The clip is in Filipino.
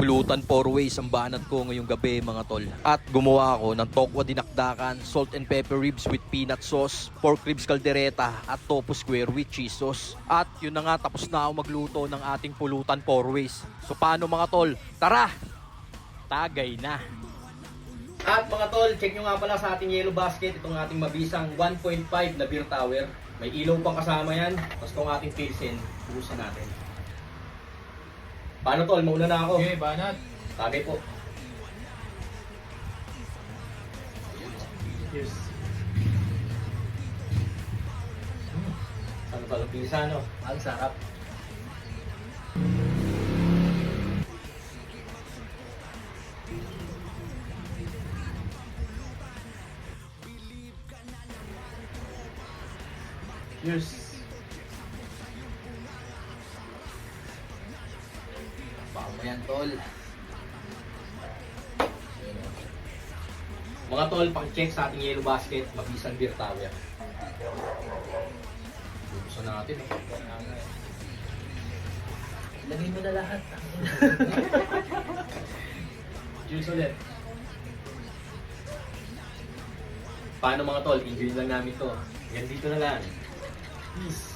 Pulutan 4 ways ang banat ko ngayong gabi mga tol. At gumawa ako ng tokwa dinakdakan, salt and pepper ribs with peanut sauce, pork ribs caldereta at tofu square with cheese sauce. At yun na nga, tapos na ako magluto ng ating pulutan 4 ways. So paano mga tol? Tara! Tagay na! At mga tol, check nyo nga pala sa ating yellow basket itong ating mabisang 1.5 na beer tower. May ilaw pang kasama yan. Tapos itong ating pilsen, buhusan natin. Paano tol? Mauna na ako. Okay, banat. Tagay po. Yes. Ano tol? Pilsa no? Ang sarap. Yes. Baka mo yan tol. Mga tol, pang-check sa ating yellow basket, mabisang beer tower. Bubuksan natin eh. Lagay mo na lahat. Juice ulit. Paano mga tol? Enjoy lang namin to. Yan dito na lang. Peace.